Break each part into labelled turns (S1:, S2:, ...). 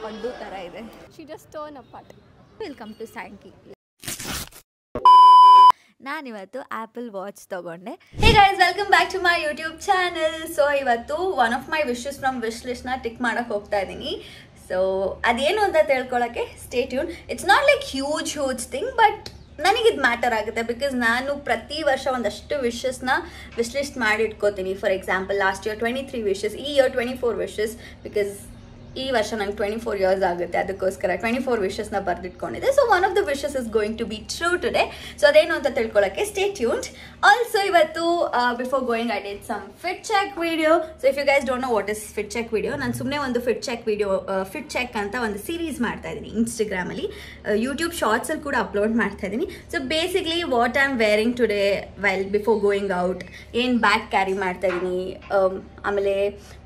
S1: ಪಡ್ಡು ಥರ ಇದೆ. She just turn apart. Welcome to Sankey. ನಾನಿವತ್ತು ಆ್ಯಪಲ್ ವಾಚ್ ತೊಗೊಂಡೆ. Hey guys, welcome back to my YouTube channel. So ಇವತ್ತು one of my wishes from wish ಲಿಸ್ಟ್ನ tick ಮಾಡೋಕ್ಕೆ ಹೋಗ್ತಾ ಇದ್ದೀನಿ. ಸೊ ಅದೇನು ಅಂತ ತಿಳ್ಕೊಳ್ಳೋಕ್ಕೆ stay tune. It's not like huge thing, but ನನಗಿದು ಮ್ಯಾಟರ್ ಆಗುತ್ತೆ ಬಿಕಾಸ್ ನಾನು ಪ್ರತಿ ವರ್ಷ ಒಂದಷ್ಟು ವಿಶಸ್ನ ವಿಶ್ ಲಿಸ್ಟ್ ಮಾಡಿ ಇಟ್ಕೋತೀನಿ. For example last year 23 wishes, ಈ ಇಯರ್ 24 ವಿಶಸ್. ಬಿಕಾಸ್ ಈ ವರ್ಷ ನಂಗೆ 24 ಇಯರ್ಸ್ ಆಗುತ್ತೆ, ಅದಕ್ಕೋಸ್ಕರ 24 ವಿಶಸ್ನ ಬರೆದಿಟ್ಕೊಂಡಿದ್ದೆ. So one of the wishes is going to be true today. So ಅದೇನು ಅಂತ ತಿಳ್ಕೊಳ್ಳೋಕ್ಕೆ ಸ್ಟೇ ಟ್ಯೂನ್ಡ್. ಆಲ್ಸೋ ಇವತ್ತು before going I did some fit check video. So if you guys don't know what is fit check video, ನಾನು ಸುಮ್ಮನೆ ಒಂದು fit check video, fit check ಅಂತ ಒಂದು series ಮಾಡ್ತಾ ಇದ್ದೀನಿ ಇನ್ಸ್ಟಾಗ್ರಾಮಲ್ಲಿ, ಯೂಟ್ಯೂಬ್ ಶಾರ್ಟ್ಸಲ್ಲಿ ಕೂಡ ಅಪ್ಲೋಡ್ ಮಾಡ್ತಾ ಇದ್ದೀನಿ. So basically what I am wearing today well before going out, ಏನು ಬ್ಯಾಗ್ ಕ್ಯಾರಿ ಮಾಡ್ತಾ ಇದ್ದೀನಿ, ಆಮೇಲೆ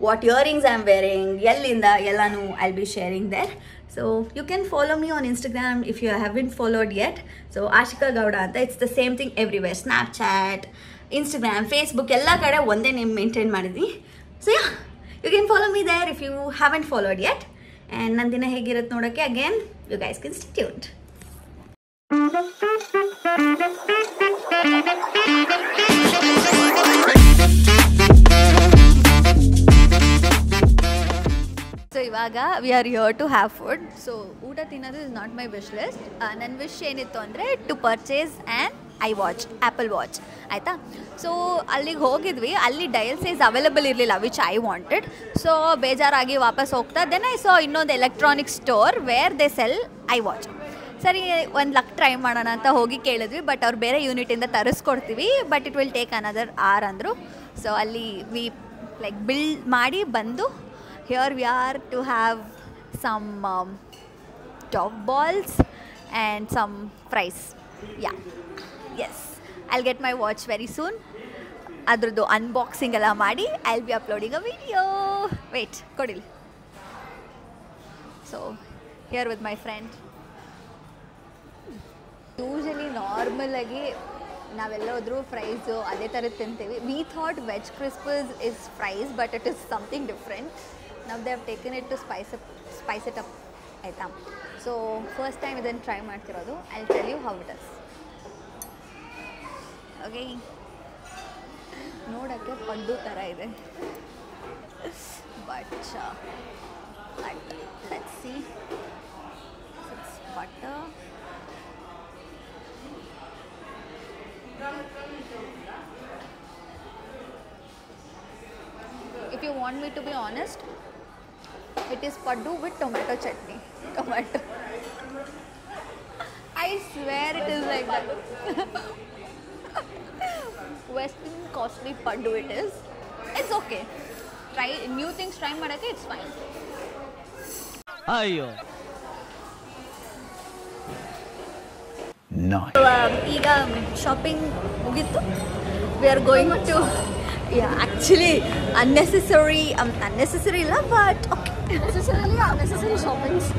S1: what earrings I am wearing, ಎಲ್ಲಿಂದ ಎಲ್ಲಾನು I'll be sharing there. So you can follow me on Instagram if you haven't followed yet. So Ashika Gowda anta, it's the same thing everywhere, Snapchat, Instagram, Facebook, ella kade onde name maintain madidini. So yeah, you can follow me there if you haven't followed yet. And nandina hegirutte nodokke again you guys can stay tuned. So ಇವಾಗ we are here to have food. So ಊಟ ತಿನ್ನೋದು is not my wish list. ನನ್ನ wish ಏನಿತ್ತು ಅಂದರೆ to purchase an Apple watch ಆಯಿತಾ. So ಅಲ್ಲಿಗೆ ಹೋಗಿದ್ವಿ, ಅಲ್ಲಿ ಡಯಲ್ ಸೈಜ್ ಅವೈಲೇಬಲ್ ಇರಲಿಲ್ಲ ವಿಚ್ ಐ ವಾಂಟೆಡ್. ಸೊ ಬೇಜಾರಾಗಿ ವಾಪಸ್ ಹೋಗ್ತಾ ದೆನ್ ಐ ಸಾ ಇನ್ನೊಂದು electronic store where they sell watch. ಸರಿ, ಒಂದು ಲಕ್ ಟ್ರೈ ಮಾಡೋಣ ಅಂತ ಹೋಗಿ ಕೇಳಿದ್ವಿ, ಬಟ್ ಅವ್ರು ಬೇರೆ ಯೂನಿಟಿಂದ ತರಿಸ್ಕೊಡ್ತೀವಿ, but it will take another hour ಅಂದರು. ಸೊ ಅಲ್ಲಿ ವಿ ಲೈಕ್ ಬಿಲ್ಡ್ ಮಾಡಿ ಬಂದು here we are to have some dog balls and some fries. Yes, I'll get my watch very soon. Adradu unboxing alla ಮಾಡಿ I'll be uploading a video. Wait, kodili. So here with my friend. Usually normal agi ನಾವೆಲ್ಲೋದ್ರೂ fries ಅದೇ ಥರದ್ದು ತಿಂತೀವಿ. We thought veg crisps is fries, but it is something different. ನಾವು they have taken it to spice it up ಆಯಿತಾ. So first time ಇದನ್ನು try ಮಾಡ್ತಿರೋದು. I will tell you how it is. Okay, ನೋಡೋಕ್ಕೆ ಪಡ್ಡು ಥರ ಇದೆ, but let's see. It's butter. If you want me to be honest, it is paddu with tomato chutney. Tomato. I swear it is like that. Western costly paddu it is. It's okay. Try new things, try madake, it's fine.
S2: Ayyo. Nice.
S1: ಈಗ shopping ಮುಗಿತು. We are going to actually unnecessary ಇಲ್ಲ, but unnecessary shoppings.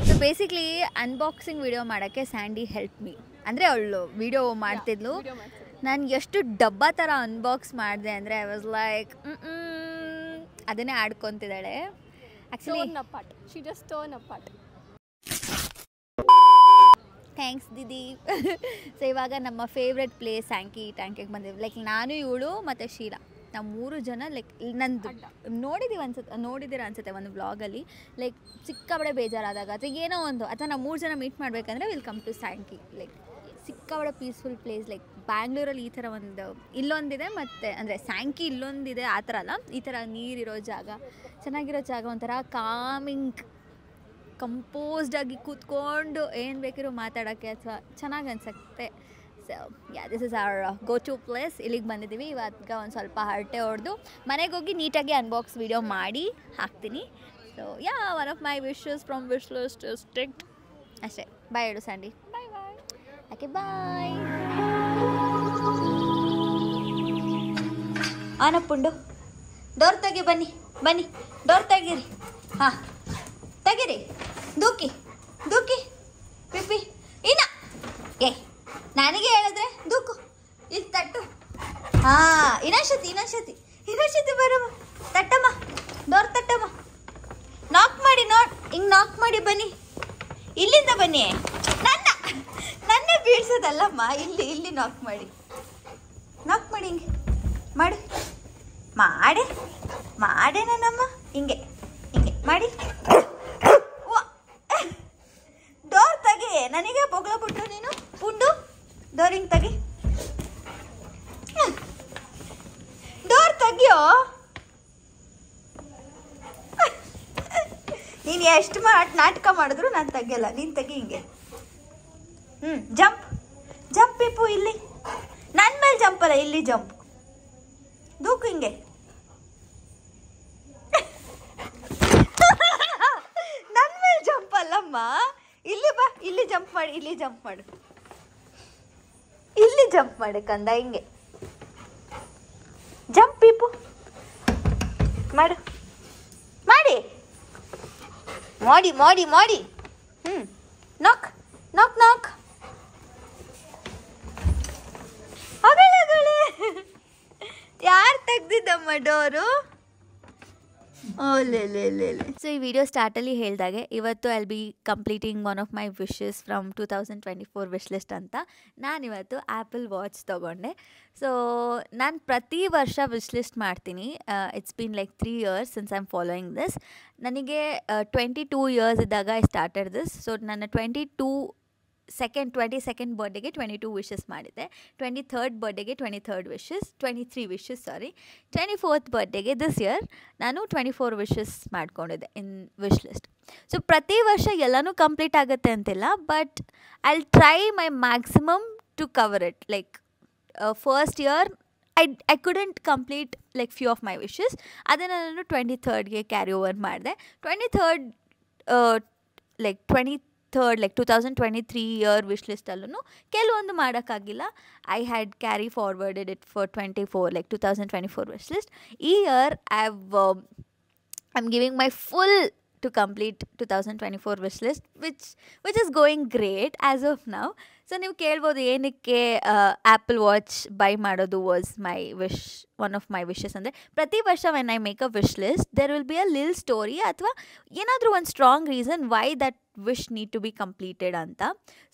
S1: So basically unboxing video ಮಾಡೋಕ್ಕೆ Sandy help me. ಅಂದರೆ ಅವಳು video ಮಾಡ್ತಿದ್ಲು, ನಾನು ಎಷ್ಟು ಡಬ್ಬ ಥರ ಅನ್ಬಾಕ್ಸ್ ಮಾಡಿದೆ ಅಂದರೆ ಐ ವಾಸ್ ಲೈಕ್ ಅದನ್ನೇ ಆಡ್ಕೊತಿದ್ದಾಳೆ. Actually she just turn apart. Thanks didi. So ಇವಾಗ ನಮ್ಮ ಫೇವ್ರೆಟ್ ಪ್ಲೇಸ್ ಟ್ಯಾಂಕಿಗೆ ಬಂದಿವಿ. ಲೈಕ್ ನಾನು, ಇವಳು ಮತ್ತು ಶೀಲಾ, ನಾವು 3 ಜನ. ಲೈಕ್ ನಂದು ನೋಡಿದ್ದೀರ ಅನ್ಸುತ್ತೆ ಒಂದು ವ್ಲಾಗಲ್ಲಿ. ಲೈಕ್ ಸಿಕ್ಕಾಬಡೆ ಬೇಜಾರಾದಾಗ ಅಥವಾ ಏನೋ ಒಂದು, ಅಥವಾ ನಾವು 3 ಜನ ಮೀಟ್ ಮಾಡಬೇಕಂದ್ರೆ ವೆಲ್ಕಮ್ ಟು ಸ್ಯಾಂಕಿ. ಲೈಕ್ ಸಿಕ್ಕಾಬಡೆ ಪೀಸ್ಫುಲ್ ಪ್ಲೇಸ್. ಲೈಕ್ ಬ್ಯಾಂಗ್ಳೂರಲ್ಲಿ ಈ ಥರ ಒಂದು ಇಲ್ಲೊಂದಿದೆ, ಮತ್ತು ಅಂದರೆ ಸ್ಯಾಂಕಿ ಇಲ್ಲೊಂದಿದೆ, ಆ ಥರ ಅಲ್ಲ, ಈ ಥರ ನೀರಿರೋ ಜಾಗ, ಚೆನ್ನಾಗಿರೋ ಜಾಗ, ಒಂಥರ ಕಾಮಿಂಗ್, ಕಂಪೋಸ್ಡಾಗಿ ಕೂತ್ಕೊಂಡು ಏನು ಬೇಕಿರೋ ಮಾತಾಡೋಕ್ಕೆ ಅಥವಾ ಚೆನ್ನಾಗಿ ಅನಿಸುತ್ತೆ. So this is our go to place. ಇಲ್ಲಿಗೆ ಬಂದಿದ್ದೀವಿ. ಇವಾಗ ಒಂದು ಸ್ವಲ್ಪ ಹರಟೆ ಹೊಡೆದು ಮನೆಗೆ ಹೋಗಿ ನೀಟಾಗಿ ಅನ್ಬಾಕ್ಸ್ ವಿಡಿಯೋ ಮಾಡಿ ಹಾಕ್ತೀನಿ. So one of my wishes from wish list is ticked. ಅಷ್ಟೇ. ಬಾಯ್ ಹೇಳು Sandy. Bye bye. Okay bye. ಆನಪ್ಪುಂಡು ಡೋರ್ ತೆಗಿ. ಬನ್ನಿ ಡೋರ್ ತೆಗೀರಿ. ಹಾಂ ತೆಗೀರಿ. ದೂಕಿ ಪಿಪ್ಪಿ ಇನ್ನ ನನಗೆ ಹೇಳಿದ್ರೆ ದೂಕು. ಇಲ್ಲಿ ತಟ್ಟು. ಹಾಂ, ಇನ್ನೊಂದ್ಸತಿ ಬರಮ್ಮ. ತಟ್ಟಮ್ಮ, ಡೋರ್ ತಟ್ಟಮ್ಮ. ನಾಕ್ ಮಾಡಿ ಹಿಂಗೆ ನಾಕ್ ಮಾಡಿ ಬನ್ನಿ, ಇಲ್ಲಿಂದ ಬನ್ನಿ. ನನ್ನ ಬೀಳ್ಸೋದಲ್ಲಮ್ಮ, ಇಲ್ಲಿ ನಾಕ್ ಮಾಡಿ ಹಿಂಗೆ ಮಾಡೆ ನನ್ನಮ್ಮ, ಹಿಂಗೆ ಮಾಡಿ. ಡೋರ್ ತೆಗಿ, ನನಗೆ ಬೊಗ್ಳ ಬಿಟ್ಟು ನೀನು ಪುಂಡು. ಡೋರ್ ಹಿಂಗೆ ತೆಗಿ, ಡೋರ್ ತೆಗಿಯೋ. ನೀನು ಎಷ್ಟು ನಾಟಕ ಮಾಡಿದ್ರು ನಾನು ತೆಗಿಯಲ್ಲ, ನೀನು ತೆಗಿ ಹಿಂಗೆ. ಜಂಪ್ ಇಪ್ಪು, ಇಲ್ಲಿ ನನ್ನ ಮೇಲೆ ಜಂಪ್ ಅಲ್ಲ, ಇಲ್ಲಿ ಜಂಪ್. ದೂಕು ಹಿಂಗೆ. ನನ್ನ ಮೇಲೆ ಜಂಪ್ ಅಲ್ಲಮ್ಮ, ಇಲ್ಲಿ ಬಾ, ಇಲ್ಲಿ ಜಂಪ್ ಮಾಡು, ಇಲ್ಲಿ ಜಂಪ್ ಮಾಡು ಕಂದ, ಹಿಂಗೆ ಜಂಪ್ ಇಪ್ಪು ಮಾಡು, ಮಾಡಿ. ನಾಕ್ ಯಾರು ತೆಗ್ದಿದ್ದಮ್ಮ ಡೋರು? ಸೊ ಈ ವಿಡಿಯೋ ಸ್ಟಾರ್ಟಲ್ಲಿ ಹೇಳಿದಾಗೆ ಇವತ್ತು I will be completing one of my wishes from 2024 wish list ಅಂತ. ನಾನಿವತ್ತು ಆ್ಯಪಲ್ ವಾಚ್ ತೊಗೊಂಡೆ. ಸೊ ನಾನು ಪ್ರತಿ ವರ್ಷ ವಿಶ್ ಲಿಸ್ಟ್ ಮಾಡ್ತೀನಿ. It's been like 3 years since I am following this. ನನಗೆ 22 years ಇದ್ದಾಗ ಐ ಸ್ಟಾರ್ಟೆಡ್ ದಿಸ್. ಸೊ ನನ್ನ 22nd ಬರ್ಡೇಗೆ 22 ವಿಶಸ್ ಮಾಡಿದ್ದೆ. 23rd ಬರ್ಡೇಗೆ 23 ವಿಶಸ್ 24th ಬರ್ಡೇಗೆ ದಿಸ್ ಇಯರ್ ನಾನು 24 ವಿಶಸ್ ಮಾಡ್ಕೊಂಡಿದ್ದೆ ಇನ್ ವಿಶ್ ಲಿಸ್ಟ್. ಸೊ ಪ್ರತಿ ವರ್ಷ ಎಲ್ಲನೂ ಕಂಪ್ಲೀಟ್ ಆಗುತ್ತೆ ಅಂತಿಲ್ಲ, but I will try my maximum to cover it. Like first year I couldn't complete like few of my wishes. ಅದನ್ನು ನಾನು 23rdಗೆ ಕ್ಯಾರಿ ಓವರ್ ಮಾಡಿದೆ. 23rd 2023 ಇಯರ್ ವಿಶ್ ಲಿಸ್ಟಲ್ಲೂ ಕೆಲವೊಂದು ಮಾಡೋಕ್ಕಾಗಿಲ್ಲ. I had carry forwarded it for 2024 wish list. ಈ year I am giving my full to complete 2024 wish list, which is going great as of now. So ನೀವು ಕೇಳ್ಬೋದು ಏನಕ್ಕೆ Apple watch buy ಮಾಡೋದು was my wish, one of my wishes ಅಂದರೆ ಪ್ರತಿ ವರ್ಷ when I make a wish list there will be a lil story ಅಥವಾ ಏನಾದರೂ ಒಂದು strong reason why that wish need to be completed ಅಂತ.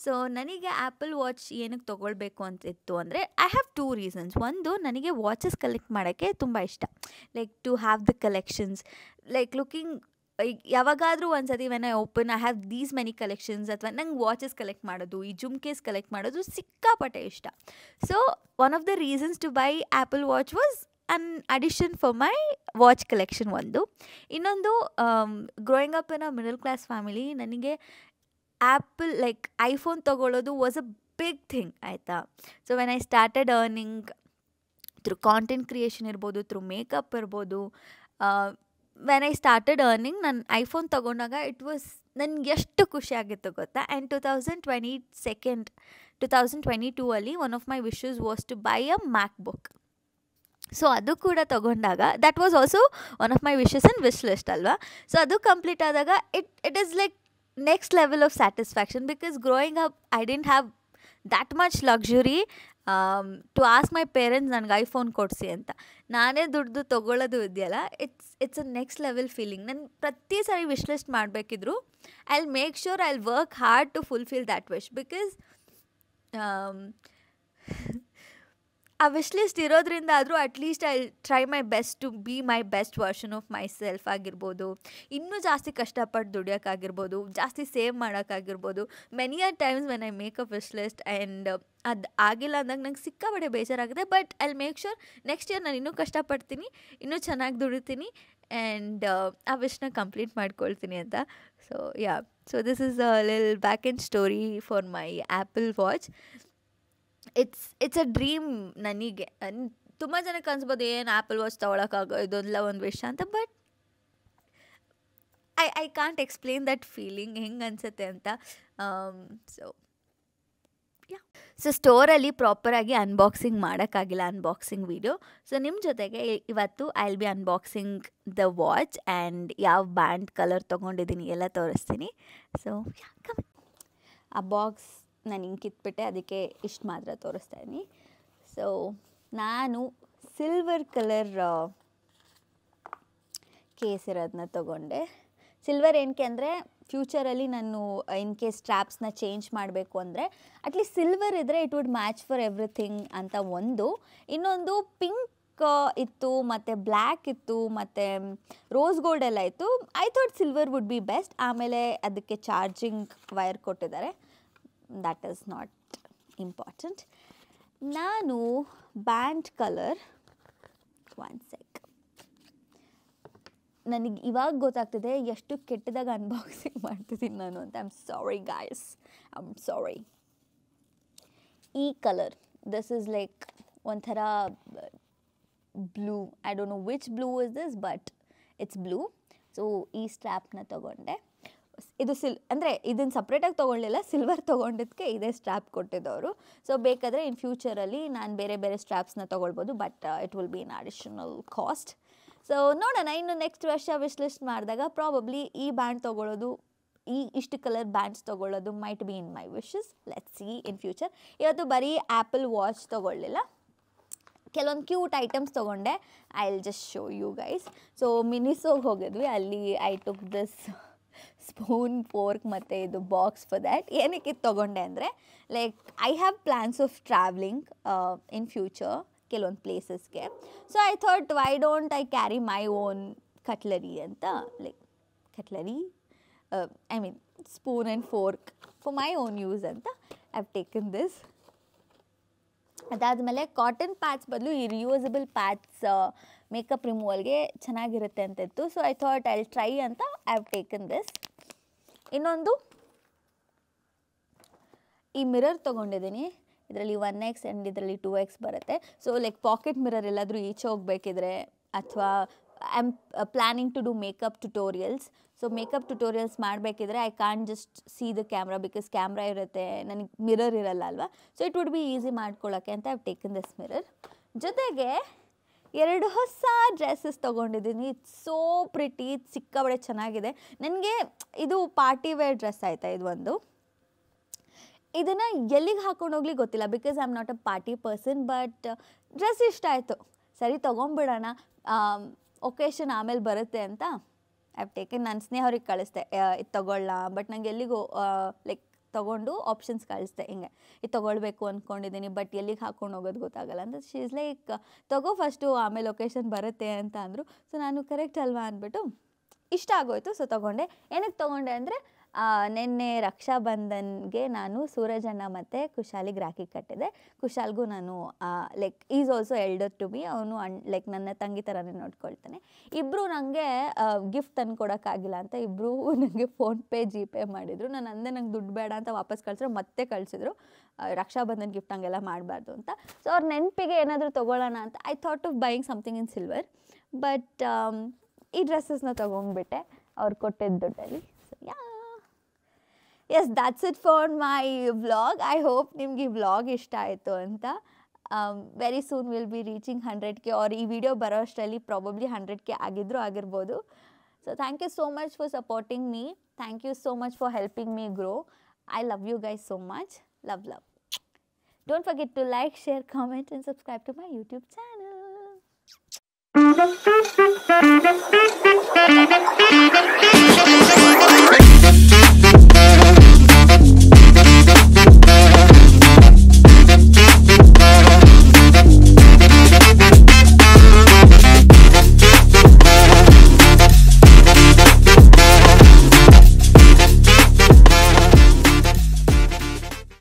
S1: So ನನಗೆ Apple watch ಏನಕ್ಕೆ ತೊಗೊಳ್ಬೇಕು ಅಂತಿತ್ತು ಅಂದರೆ ಐ ಹ್ಯಾವ್ 2 reasons. ಒಂದು, ನನಗೆ ವಾಚಸ್ ಕಲೆಕ್ಟ್ ಮಾಡೋಕ್ಕೆ ತುಂಬ ಇಷ್ಟ. Like to have the collections, like looking ಯಾವಾಗಾದರೂ ಒಂದು ಸತಿ when I open I have these many collections. ಅಥವಾ ನಂಗೆ ವಾಚಸ್ ಕಲೆಕ್ಟ್ ಮಾಡೋದು, ಈ ಜುಮ್ಕೇಸ್ ಕಲೆಕ್ಟ್ ಮಾಡೋದು ಸಿಕ್ಕಾಪಟ್ಟೆ ಇಷ್ಟ. So one of the reasons to buy Apple watch was an addition for my watch collection. ಒಂದು ಇನ್ನೊಂದು, growing up in a middle class family, ನನಗೆ ಆ್ಯಪಲ್ ಲೈಕ್ ಐಫೋನ್ ತೊಗೊಳ್ಳೋದು ವಾಸ್ ಅ ಬಿಗ್ ಥಿಂಗ್ ಆಯಿತಾ. So when I started earning through content creation ಇರ್ಬೋದು, through makeup ಇರ್ಬೋದು, when I started earning ನಾನು iPhone ತೊಗೊಂಡಾಗ it was ನನಗೆ ಎಷ್ಟು ಖುಷಿಯಾಗಿತ್ತು ಗೊತ್ತಾ. ಆ್ಯಂಡ್ 2022 ಅಲ್ಲಿ one of my wishes was to buy a MacBook. So ಅದು ಕೂಡ ತೊಗೊಂಡಾಗ that was also one of my wishes in wish list ಅಲ್ವಾ. ಸೊ ಅದು ಕಂಪ್ಲೀಟ್ ಆದಾಗ it is like next level of satisfaction, because growing up I didn't have that much luxury to ask my parents ನನಗೆ iPhone ಕೊಡಿಸಿ ಅಂತ. ನಾನೇ ದುಡ್ದು ತೊಗೊಳ್ಳೋದು ಇದೆಯಲ್ಲ, it's a next level feeling. ನಾನು ಪ್ರತಿ ಸಾರಿ ವಿಶ್ ಲಿಸ್ಟ್ ಮಾಡಬೇಕಿದ್ರು I will make sure I will work hard to fulfil that wish, because ಆ ವಿಶ್ ಲಿಸ್ಟ್ ಇರೋದ್ರಿಂದ ಆದರೂ at least I try my best to be my best version of myself ಆಗಿರ್ಬೋದು. ಇನ್ನೂ ಜಾಸ್ತಿ ಕಷ್ಟಪಟ್ಟು ದುಡಿಯೋಕ್ಕಾಗಿರ್ಬೋದು, ಜಾಸ್ತಿ ಸೇವ್ ಮಾಡೋಕ್ಕಾಗಿರ್ಬೋದು. Many are times when I make a wish list and ಅದು ಆಗಿಲ್ಲ ಅಂದಾಗ ನಂಗೆ ಸಿಕ್ಕಾಪಟ್ಟೆ ಬೇಜಾರಾಗಿದೆ. But I will make sure next year ನಾನು ಇನ್ನೂ ಕಷ್ಟಪಡ್ತೀನಿ, ಇನ್ನೂ ಚೆನ್ನಾಗಿ ದುಡಿತೀನಿ ಆ್ಯಂಡ್ ಆ ವಿಶ್ನ ಕಂಪ್ಲೀಟ್ ಮಾಡ್ಕೊಳ್ತೀನಿ ಅಂತ. So this is a lil back end story for my apple watch. It's a dream ನನಗೆ. ತುಂಬ ಜನಕ್ಕೆ ಅನ್ಸ್ಬೋದು ಏನು ಆ್ಯಪಲ್ ವಾಚ್ ತೊಗೊಳಕ್ಕಾಗೋ ಇದೊಂದಲ್ಲ ಒಂದು ವಿಷಯ ಅಂತ, but I can't explain that feeling ಹೆಂಗೆ ಅನಿಸುತ್ತೆ ಅಂತ. ಸೊ ಸ್ಟೋರಲ್ಲಿ ಪ್ರಾಪರಾಗಿ ಅನ್ಬಾಕ್ಸಿಂಗ್ ಮಾಡೋಕ್ಕಾಗಿಲ್ಲ, ಅನ್ಬಾಕ್ಸಿಂಗ್ ವೀಡಿಯೋ. ಸೊ ನಿಮ್ಮ ಜೊತೆಗೆ ಇವತ್ತು I will be unboxing the watch and ಯಾವ ಬ್ಯಾಂಡ್ ಕಲರ್ ತೊಗೊಂಡಿದ್ದೀನಿ ಎಲ್ಲ ತೋರಿಸ್ತೀನಿ. ಸೊ ಆ ಬಾಕ್ಸ್ ನಾನು ಹಿಂಗೆ ಕಿತ್ಬಿಟ್ಟೆ, ಅದಕ್ಕೆ ಇಷ್ಟು ಮಾತ್ರ ತೋರಿಸ್ತಾ ಇದ್ದೀನಿ. ಸೊ ನಾನು ಸಿಲ್ವರ್ ಕಲರ್ ಕೇಸ್ ಇರೋದನ್ನ ತೊಗೊಂಡೆ. ಸಿಲ್ವರ್ ಏನಕ್ಕೆ ಅಂದರೆ ಫ್ಯೂಚರಲ್ಲಿ ನಾನು ಇನ್ ಕೇಸ್ ಸ್ಟ್ರ್ಯಾಪ್ಸ್ನ ಚೇಂಜ್ ಮಾಡಬೇಕು ಅಂದರೆ ಅಟ್ಲೀಸ್ಟ್ ಸಿಲ್ವರ್ ಇದ್ದರೆ it would match for everything ಅಂತ ಒಂದು. ಇನ್ನೊಂದು ಪಿಂಕ್ ಇತ್ತು ಮತ್ತು ಬ್ಲ್ಯಾಕ್ ಇತ್ತು ಮತ್ತು ರೋಸ್ ಗೋಲ್ಡ್ ಎಲ್ಲ ಇತ್ತು. I thought silver would be best. ಆಮೇಲೆ ಅದಕ್ಕೆ ಚಾರ್ಜಿಂಗ್ ವೈರ್ ಕೊಟ್ಟಿದ್ದಾರೆ, ದ್ಯಾಟ್ ಈಸ್ ನಾಟ್ ಇಂಪಾರ್ಟೆಂಟ್. ನಾನು ಬ್ಯಾಂಡ್ ಕಲರ್ ಒನ್ ಸೆಕ್, ನನಗೆ ಇವಾಗ ಗೊತ್ತಾಗ್ತಿದೆ ಎಷ್ಟು ಕೆಟ್ಟದಾಗ ಅನ್ಬಾಕ್ಸಿಂಗ್ ಮಾಡ್ತಿದ್ದೀನಿ ನಾನು ಅಂತ. I am sorry guys, I am sorry. ಈ ಕಲರ್, ದಿಸ್ ಇಸ್ ಲೈಕ್ ಒಂಥರ blue, I don't know which blue is this but it's blue. So ಈ ಸ್ಟ್ರ್ಯಾಪ್ನ ತೊಗೊಂಡೆ. ಇದು ಅಂದರೆ ಇದನ್ನು ಸಪ್ರೇಟಾಗಿ ತೊಗೊಳ್ಳಿಲ್ಲ, ಸಿಲ್ವರ್ ತೊಗೊಂಡಿದ್ದಕ್ಕೆ ಇದೇ ಸ್ಟ್ರ್ಯಾಪ್ ಕೊಟ್ಟಿದ್ದವರು. ಸೊ ಬೇಕಾದರೆ ಇನ್ ಫ್ಯೂಚರಲ್ಲಿ ನಾನು ಬೇರೆ ಬೇರೆ ಸ್ಟ್ರ್ಯಾಪ್ಸ್ನ ತೊಗೊಳ್ಬೋದು, but it will be in additional cost. So ನೋಡೋಣ, ಇನ್ನು ನೆಕ್ಸ್ಟ್ ವರ್ಷ ವಿಶ್ ಲಿಸ್ಟ್ ಮಾಡಿದಾಗ ಪ್ರಾಬಬ್ಲಿ ಈ ಬ್ಯಾಂಡ್ ತೊಗೊಳ್ಳೋದು, ಇಷ್ಟು ಕಲರ್ ಬ್ಯಾಂಡ್ಸ್ ತೊಗೊಳ್ಳೋದು might be in my wishes. Let's see in future. ಇವತ್ತು ಬರೀ ಆ್ಯಪಲ್ ವಾಚ್ ತೊಗೊಳ್ಳಿಲ್ಲ, ಕೆಲವೊಂದು ಕ್ಯೂಟ್ ಐಟಮ್ಸ್ ತೊಗೊಂಡೆ. I will just show you guys. So ಮಿನಿಸೋಗೆ ಹೋಗಿದ್ವಿ, ಅಲ್ಲಿ I took this spoon, fork ಮತ್ತು ಇದು ಬಾಕ್ಸ್ ಫಾರ್ ದ್ಯಾಟ್. ಏನಕ್ಕೆ ಇದು ತೊಗೊಂಡೆ ಅಂದರೆ like I have plans of travelling in future ಕೆಲವೊಂದು ಪ್ಲೇಸಸ್ಗೆ. So I thought why don't I carry my own cutlery ಅಂತ, like cutlery I mean spoon and fork for my own use ಅಂತ I have taken this. ಅದಾದಮೇಲೆ cotton pads ಬದಲು ಈ reusable pads makeup ರಿಮೂವಲ್ಗೆ ಚೆನ್ನಾಗಿರುತ್ತೆ ಅಂತ ಇತ್ತು. So I thought I try ಅಂತ ಐ ಹ್ಯಾವ್ ಟೇಕನ್ ದಿಸ್. ಇನ್ನೊಂದು ಈ ಮಿರರ್ ತೊಗೊಂಡಿದ್ದೀನಿ, ಇದರಲ್ಲಿ 1x ಆ್ಯಂಡ್ ಇದರಲ್ಲಿ 2x ಬರುತ್ತೆ. ಸೊ ಲೈಕ್ ಪಾಕೆಟ್ ಮಿರರ್ ಎಲ್ಲಾದರೂ ಈಚೆ ಹೋಗ್ಬೇಕಿದ್ರೆ, ಅಥವಾ I am planning to do makeup tutorials. So makeup tutorials ಮಾಡಬೇಕಿದ್ರೆ I can't just see the camera, because camera ಇರುತ್ತೆ, ನನಗೆ ಮಿರರ್ ಇರಲ್ಲ ಅಲ್ವಾ. So it would be easy ಮಾಡ್ಕೊಳ್ಳೋಕ್ಕೆ ಅಂತ I have taken this mirror. ಜೊತೆಗೆ 2 ಹೊಸ ಡ್ರೆಸ್ಸಸ್ ತೊಗೊಂಡಿದ್ದೀನಿ. ಇಟ್ಸ್ ಸೋ ಪ್ರಿಟಿ, ಸಿಕ್ಕಾಬಡೆ ಚೆನ್ನಾಗಿದೆ. ನನಗೆ ಇದು ಪಾರ್ಟಿ ವೇರ್ ಡ್ರೆಸ್ ಆಯಿತಾ, ಇದು ಒಂದು. ಇದನ್ನು ಎಲ್ಲಿಗೆ ಹಾಕೊಂಡು ಹೋಗ್ಲಿಕ್ಕೆ ಗೊತ್ತಿಲ್ಲ, because I am not a party person, but dress ಇಷ್ಟ ಆಯಿತು, ಸರಿ ತೊಗೊಂಬಿಡೋಣ, ಒಕೇಶನ್ ಆಮೇಲೆ ಬರುತ್ತೆ ಅಂತ ಐ ಹ್ಯಾವ್ ಟೇಕನ್. ನಾನು ಸ್ನೇಹವ್ರಿಗೆ ಕಳಿಸ್ದೆ ಇದು ತೊಗೊಳ್ಳ, ಬಟ್ ನಂಗೆ ಎಲ್ಲಿಗೂ ಲೈಕ್ ತೊಗೊಂಡು ಆಪ್ಷನ್ಸ್ ಕಳಿಸ್ದೆ, ಹಿಂಗೆ ಇದು ತೊಗೊಳ್ಬೇಕು ಅಂದ್ಕೊಂಡಿದ್ದೀನಿ ಬಟ್ ಎಲ್ಲಿಗೆ ಹಾಕ್ಕೊಂಡು ಹೋಗೋದು ಗೊತ್ತಾಗಲ್ಲ ಅಂತ. ಶಿ ಇಸ್ ಲೈಕ್ ತೊಗೋ ಫಸ್ಟು, ಆಮೇಲೆ ಲೊಕೇಶನ್ ಬರುತ್ತೆ ಅಂತ ಅಂದರು. ಸೊ ನಾನು ಕರೆಕ್ಟ್ ಅಲ್ವಾ ಅಂದ್ಬಿಟ್ಟು ಇಷ್ಟ ಆಗೋಯ್ತು, ಸೊ ತೊಗೊಂಡೆ. ಏನಕ್ಕೆ ತೊಗೊಂಡೆ ಅಂದರೆ ನಿನ್ನೆ ರಕ್ಷಾಬಂಧನ್ಗೆ ನಾನು ಸೂರಜಣ್ಣ ಮತ್ತು ಕುಶಾಲಿಗೆ ರಾಖಿ ಕಟ್ಟಿದೆ. ಕುಶಾಲ್ಗೂ ನಾನು like is also elder to me, ಅವನು ಲೈಕ್ ನನ್ನ ತಂಗಿ ಥರನೇ ನೋಡ್ಕೊಳ್ತಾನೆ. ಇಬ್ಬರು ನನಗೆ ಗಿಫ್ಟ್ ತಂದು ಕೊಡೋಕ್ಕಾಗಿಲ್ಲ ಅಂತ ಇಬ್ಬರು ನನಗೆ ಫೋನ್ಪೇ ಜಿಪೇ ಮಾಡಿದರು. ನಾನು ಅಂದೆ ನಂಗೆ ದುಡ್ಡು ಬೇಡ ಅಂತ ವಾಪಸ್ ಕಳಿಸಿದ್ರು, ಮತ್ತೆ ಕಳಿಸಿದ್ರು. ರಕ್ಷಾಬಂಧನ್ ಗಿಫ್ಟ್ ಹಂಗೆಲ್ಲ ಮಾಡಬಾರ್ದು ಅಂತ. ಸೊ ಅವ್ರ ನೆನಪಿಗೆ ಏನಾದರೂ ತೊಗೊಳ್ಳೋಣ ಅಂತ I thought of buying something in silver, but ಈ ಡ್ರೆಸ್ಸಸ್ನ ತೊಗೊಂಡ್ಬಿಟ್ಟೆ ಅವ್ರು ಕೊಟ್ಟಿದ್ದ ದುಡ್ಡಲ್ಲಿ. So yes, that's it for my vlog. I hope ನಿಮ್ಗೆ ಈ ವ್ಲಾಗ್ ಇಷ್ಟ ಆಯಿತು ಅಂತ. Very soon will be reaching 100K, or ಈ ವಿಡಿಯೋ ಬರೋ ಅಷ್ಟರಲ್ಲಿ ಪ್ರಾಬಬ್ಲಿ 100K ಆಗಿದ್ರೂ. So thank you so much for supporting me. Thank you so much for helping me grow. I love you guys so much. Love. Don't forget to like, share, comment and subscribe to my YouTube channel.